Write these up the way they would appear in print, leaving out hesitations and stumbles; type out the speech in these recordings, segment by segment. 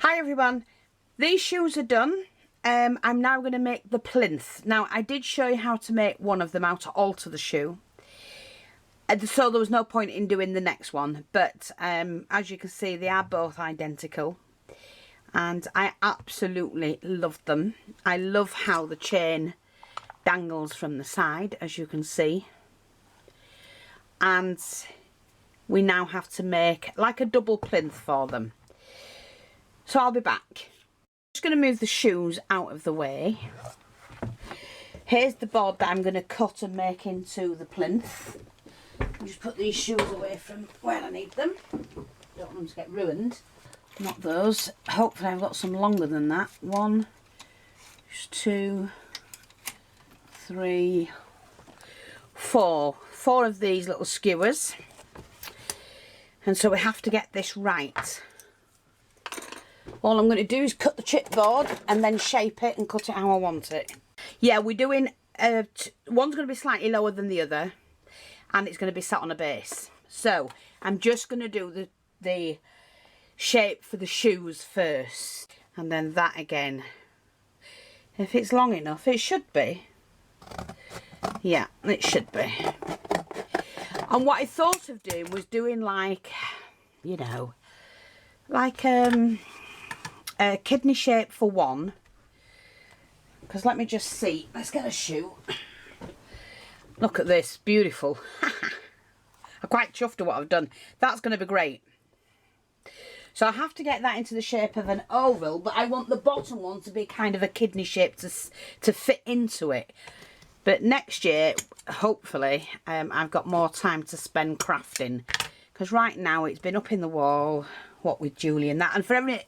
Hi everyone, these shoes are done. I'm now going to make the plinth. Now I did show you how to make one of them, how to alter the shoe. So there was no point in doing the next one, but as you can see they are both identical. And I absolutely love them. I love how the chain dangles from the side, as you can see. And we now have to make like a double plinth for them. So I'll be back. Just going to move the shoes out of the way. Here's the board that I'm going to cut and make into the plinth. Just put these shoes away from where I need them. Don't want them to get ruined. Not those. Hopefully I've got some longer than that. 1, 2, 3, 4. 4 of these little skewers. And so we have to get this right. All I'm going to do is cut the chipboard and then shape it and cut it how I want it. Yeah, we're doing, one's going to be slightly lower than the other and it's going to be sat on a base. So I'm just going to do the shape for the shoes first and then that again. If it's long enough, it should be. Yeah, it should be. And what I thought of doing was doing like, you know, like a kidney shape for one, because let me just see, let's get a shoe. Look at this, beautiful. I'm quite chuffed at what I've done. That's going to be great. So I have to get that into the shape of an oval, but I want the bottom one to be kind of a kidney shape to fit into it. But next year, hopefully, I've got more time to spend crafting, because right now it's been up in the wall, what with Julie and that, and for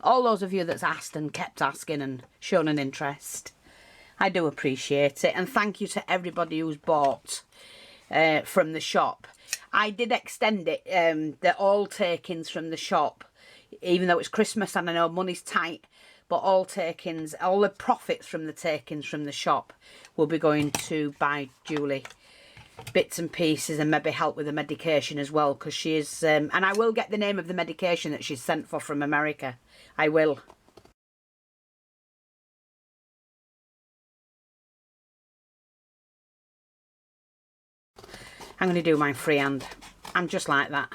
all those of you that's asked and kept asking and shown an interest, I do appreciate it. And thank you to everybody who's bought from the shop. I did extend it, the all takings from the shop, even though it's Christmas and I know money's tight, but all takings, all the profits from the takings from the shop will be going to buy Julie bits and pieces and maybe help with the medication as well, because she is, and I will get the name of the medication that she's sent for from America. I will. I'm going to do mine freehand. I'm just like that.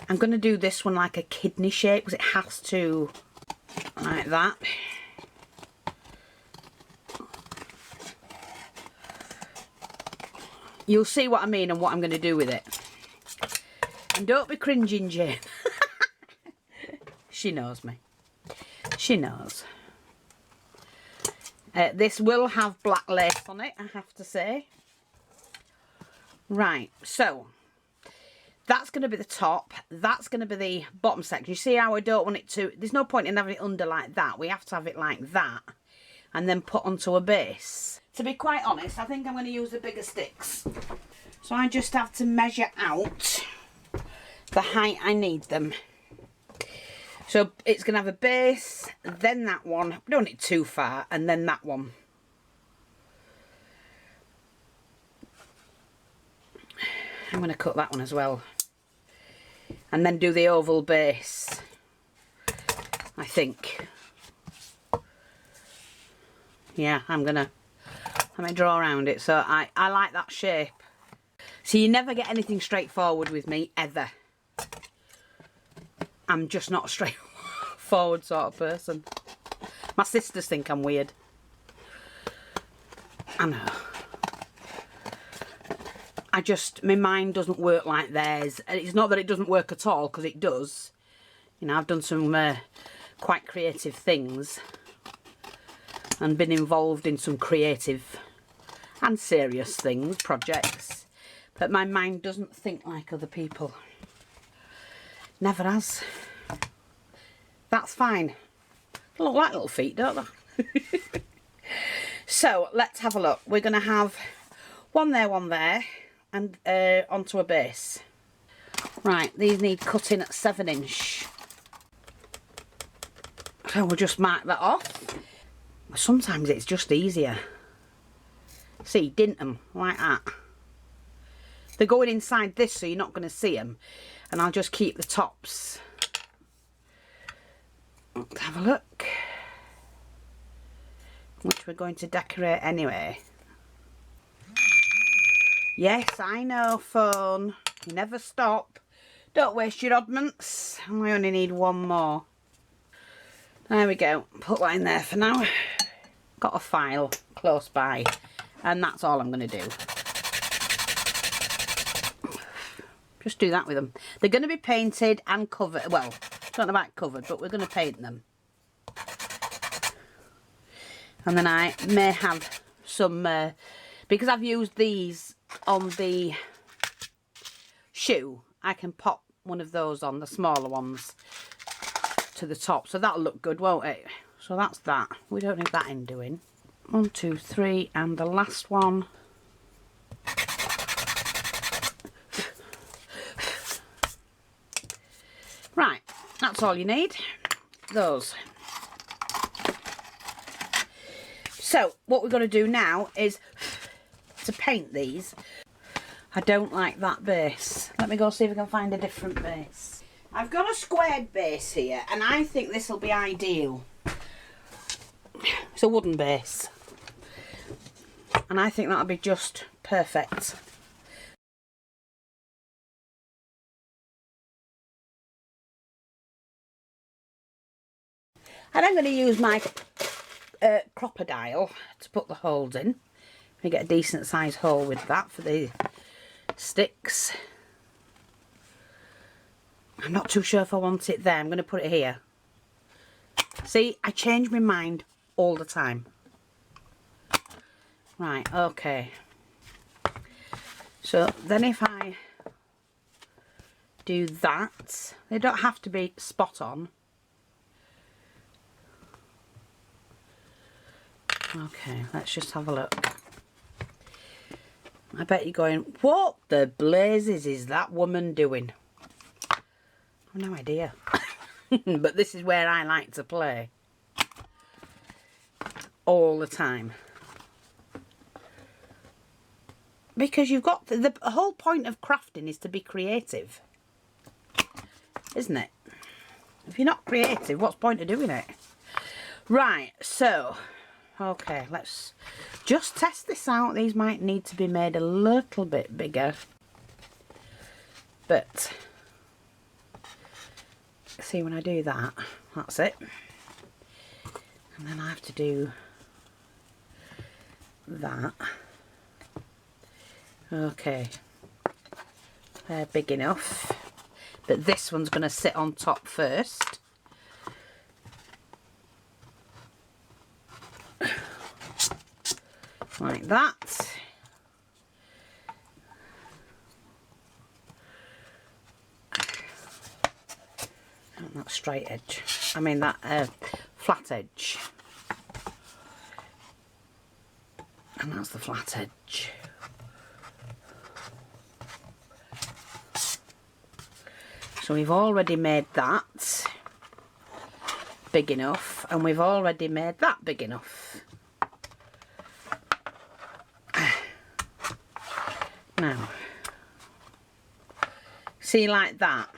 I'm going to do this one like a kidney shape because it has to, like that. You'll see what I mean and what I'm going to do with it. And don't be cringing, Jane. She knows me. She knows. This will have black lace on it, I have to say. Right, so that's going to be the top. That's going to be the bottom section. You see how I don't want it to... There's no point in having it under like that. We have to have it like that and then put onto a base. To be quite honest, I think I'm going to use the bigger sticks. So I just have to measure out the height I need them. So it's going to have a base, then that one. We don't want it too far, and then that one. I'm going to cut that one as well. And then do the oval base, I think. Yeah, I'm going to... Let me draw around it. So I like that shape. So you never get anything straightforward with me, ever. I'm just not a straightforward sort of person. My sisters think I'm weird. I know. My mind doesn't work like theirs. And it's not that it doesn't work at all, because it does. You know, I've done some quite creative things. And been involved in some creative and serious things, projects. But my mind doesn't think like other people. Never has. That's fine. They look like little feet, don't they? So, let's have a look. We're going to have one there, and onto a base. Right, these need cutting at 7-inch. So we'll just mark that off. Sometimes it's just easier. See, dint them like that. They're going inside this, so you're not going to see them. And I'll just keep the tops Let's have a look. Which we're going to decorate anyway. Yes, I know, phone. You never stop. Don't waste your oddments. And we only need one more. There we go. Put that in there for now. Got a file close by. And that's all I'm going to do. Just do that with them. They're going to be painted and covered. Well, it's not about covered, but we're going to paint them. And then I may have some, because I've used these on the shoe, I can pop one of those on, the smaller ones, to the top. So that'll look good, won't it? So that's that. We don't need that in doing. 1, 2, 3, and the last one. Right, that's all you need. Those. So what we're going to do now is to paint these. I don't like that base. Let me go see if I can find a different base. I've got a squared base here and I think this will be ideal. It's a wooden base. And I think that'll be just perfect. And I'm going to use my crocodile to put the holes in. We get a decent sized hole with that for the sticks. I'm not too sure if I want it there. I'm going to put it here. See, I change my mind all the time. Right, okay. So then if I do that, they don't have to be spot on. Okay, let's just have a look. I bet you're going, what the blazes is that woman doing? I've no idea. But this is where I like to play. All the time. Because you've got, the whole point of crafting is to be creative. Isn't it? If you're not creative, what's the point of doing it? Right, so... Okay, let's just test this out. These might need to be made a little bit bigger. But, see when I do that, that's it. And then I have to do that. Okay, they're big enough. But this one's going to sit on top first. Like that. And that straight edge. I mean that flat edge. And that's the flat edge. So we've already made that big enough, and we've already made that big enough. Now, see, like that.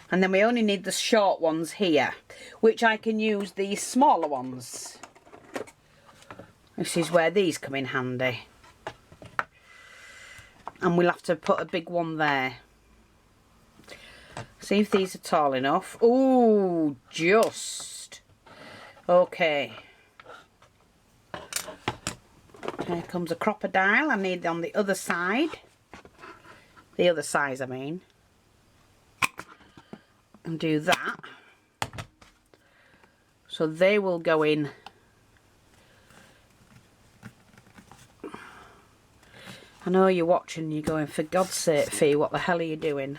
And then we only need the short ones here, which I can use these smaller ones. This is where these come in handy. And we'll have to put a big one there. See if these are tall enough. Ooh, just. Okay. Here comes a crocodile. I need on the other side. The other size, I mean. And do that. So they will go in. I know you're watching, you're going, for God's sake, Fee, what the hell are you doing?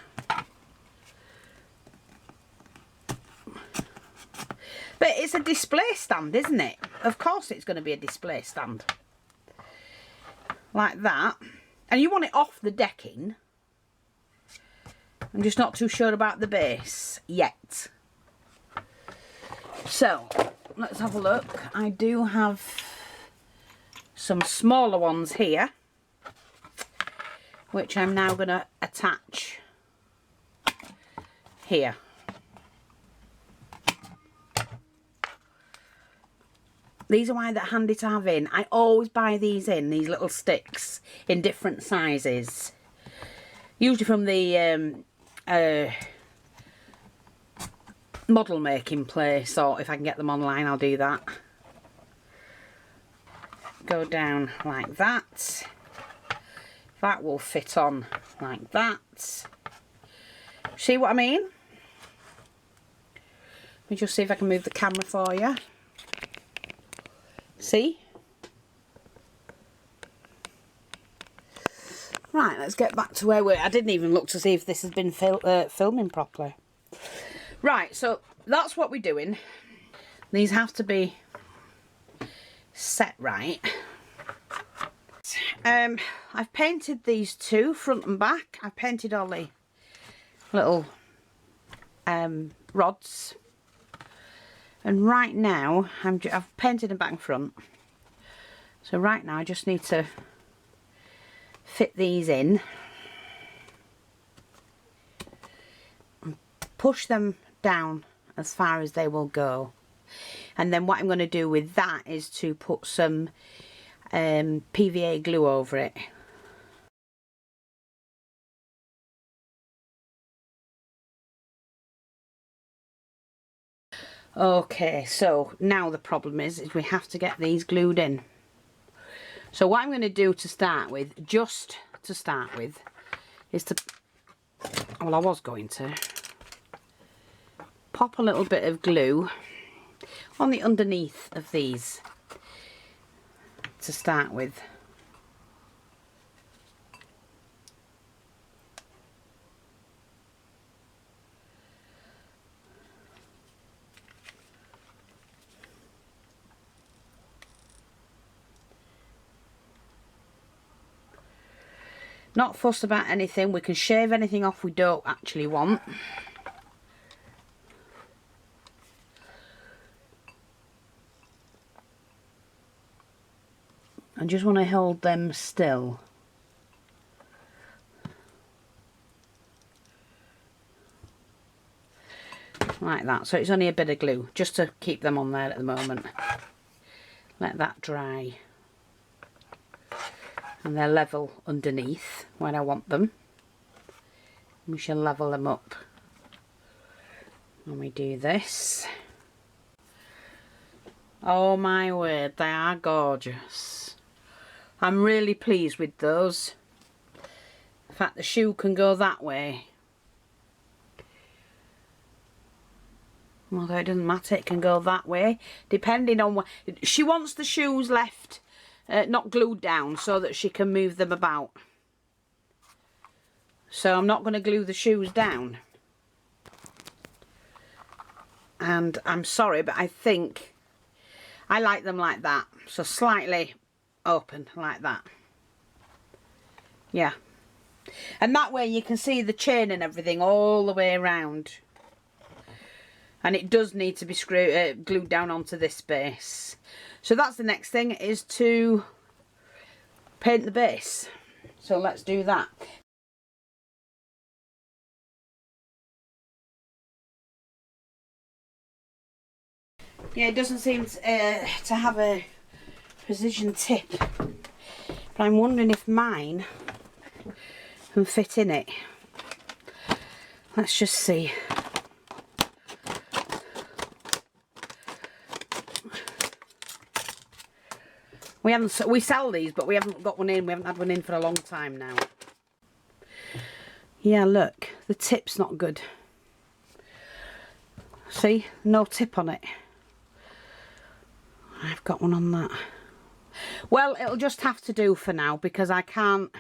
But it's a display stand, isn't it? Of course it's going to be a display stand. Like that. And you want it off the decking. I'm just not too sure about the base yet. So, let's have a look. I do have some smaller ones here, which I'm now going to attach here. These are why they're handy to have in. I always buy these in, these little sticks in different sizes. Usually from the model making place, or if I can get them online, I'll do that. Go down like that. That will fit on like that. See what I mean? Let me just see if I can move the camera for you. See? Right, let's get back to where we're... I didn't even look to see if this has been filming properly. Right, so that's what we're doing. These have to be set right. I've painted these two, front and back. I've painted all the little rods. And right now, I've painted them back and front. So right now I just need to fit these in. And push them down as far as they will go. And then what I'm going to do with that is to put some PVA glue over it. Okay, so now the problem is we have to get these glued in. So what I'm going to do to start with, just to start with, is to, well, I was going to pop a little bit of glue on the underneath of these to start with. Not fussed about anything. We can shave anything off we don't actually want. I just want to hold them still. Like that. So it's only a bit of glue just to keep them on there at the moment. Let that dry. And they're level underneath when I want them. We shall level them up when we do this. Oh my word, they are gorgeous. I'm really pleased with those. In fact, the shoe can go that way. Although it doesn't matter, it can go that way. Depending on what... She wants the shoes left, not glued down, so that she can move them about. So I'm not going to glue the shoes down. And I'm sorry, but I think I like them like that. So slightly open like that. Yeah. And that way you can see the chain and everything all the way around. And it does need to be glued down onto this base. So that's the next thing, is to paint the base. So let's do that. Yeah, it doesn't seem to have a precision tip. But I'm wondering if mine can fit in it. Let's just see. We sell these, but we haven't got one in. We haven't had one in for a long time now. Yeah, look, the tip's not good. See, no tip on it. I've got one on that. Well, it'll just have to do for now, because I can't...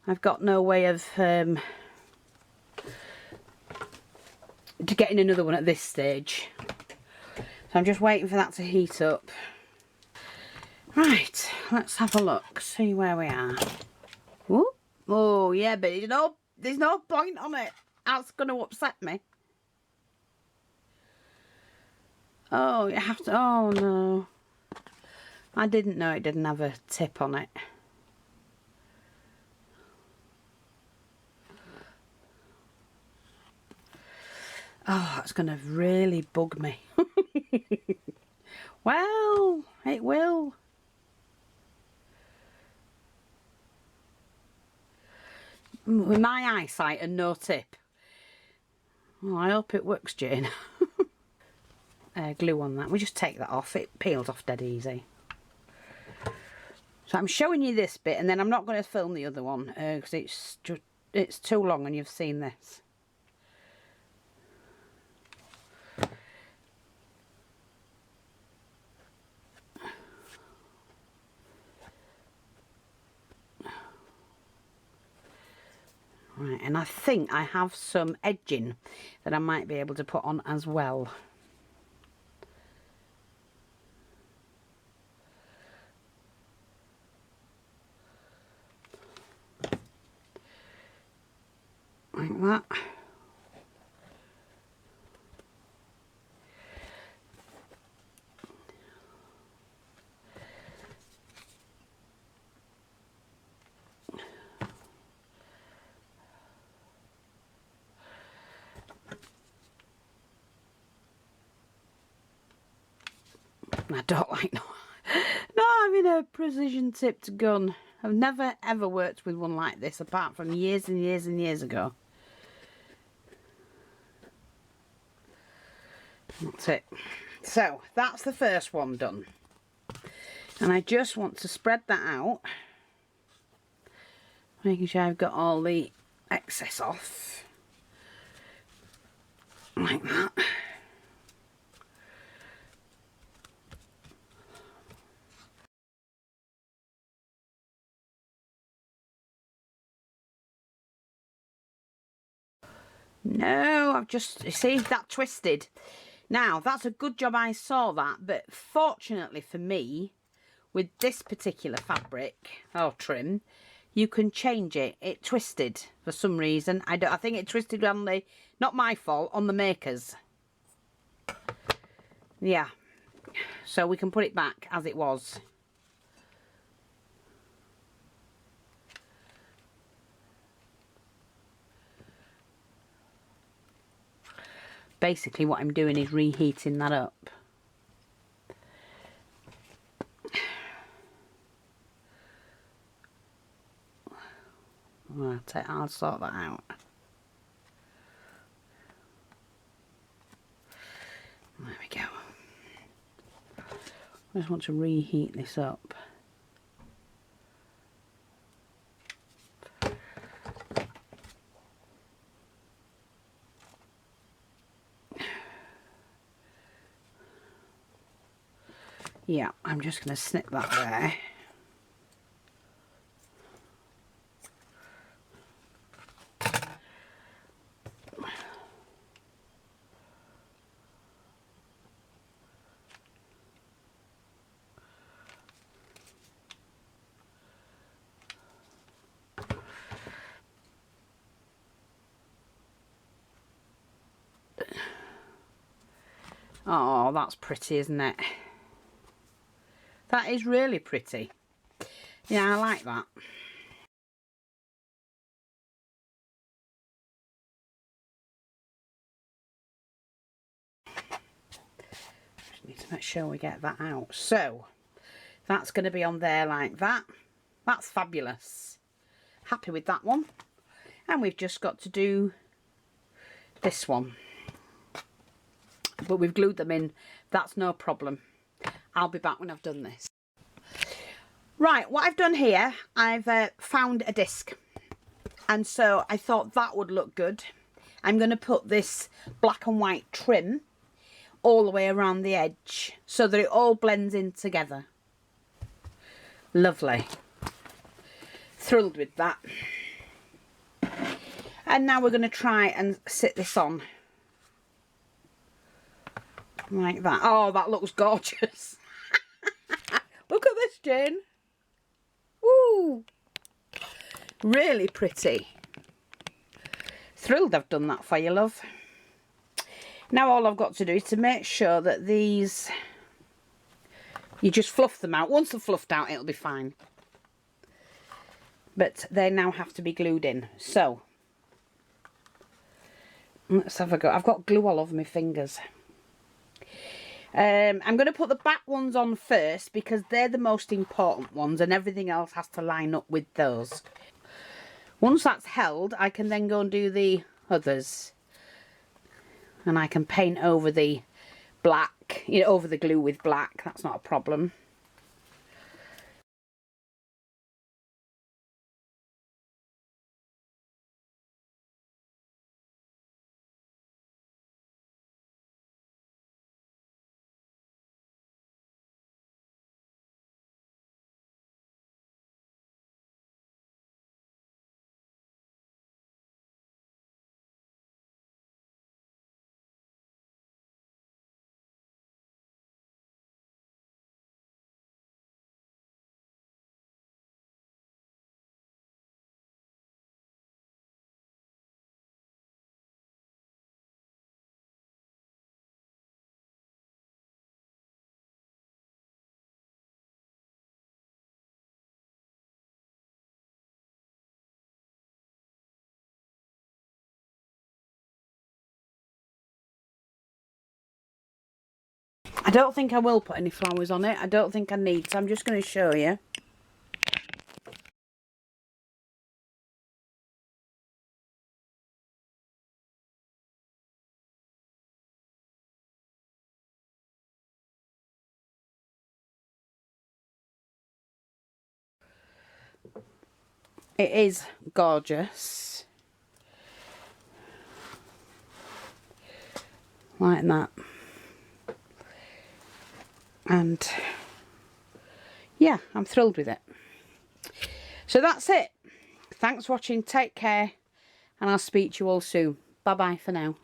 I've got no way of getting another one at this stage. So I'm just waiting for that to heat up. Right, let's have a look, see where we are. Ooh. Oh yeah, but there's no point on it. That's going to upset me. Oh, you have to... Oh no. I didn't know it didn't have a tip on it. Oh, that's going to really bug me. Well, it will. With my eyesight and no tip. Well, I hope it works, Jane. Glue on that. We just take that off. It peels off dead easy. So I'm showing you this bit, and then I'm not going to film the other one because it's too long, and you've seen this. Right, and I think I have some edging that I might be able to put on as well. Like that. I don't like not having a precision tipped gun. I've never ever worked with one like this apart from years and years and years ago. That's it. So that's the first one done. And I just want to spread that out, making sure I've got all the excess off. Like that. No, I've just, you see, that twisted. Now, that's a good job I saw that, but fortunately for me, with this particular fabric, or trim, you can change it. It twisted for some reason. I think it twisted on the, not my fault, on the makers. Yeah. So we can put it back as it was. Basically what I'm doing is reheating that up. I'll sort that out. There we go. I just want to reheat this up. Yeah, I'm just going to snip that there. Oh, that's pretty, isn't it? That is really pretty. Yeah, I like that. Just need to make sure we get that out. So, that's going to be on there like that. That's fabulous. Happy with that one. And we've just got to do this one. But we've glued them in. That's no problem. I'll be back when I've done this. Right, what I've done here, I've found a disc. And so I thought that would look good. I'm going to put this black and white trim all the way around the edge so that it all blends in together. Lovely. Thrilled with that. And now we're going to try and sit this on. Like that. Oh, that looks gorgeous. Look at this, Jane. Woo! Really pretty. Thrilled I've done that for you, love. Now all I've got to do is to make sure that these, you just fluff them out. Once they're fluffed out, it'll be fine. But they now have to be glued in. So, let's have a go. I've got glue all over my fingers. I'm going to put the back ones on first because they're the most important ones and everything else has to line up with those. Once that's held, I can then go and do the others. And I can paint over the black, you know, over the glue with black. That's not a problem. I don't think I will put any flowers on it. I don't think I need, so I'm just going to show you. It is gorgeous. Like that. And yeah, I'm thrilled with it. So that's it. Thanks for watching. Take care. And I'll speak to you all soon. Bye bye for now.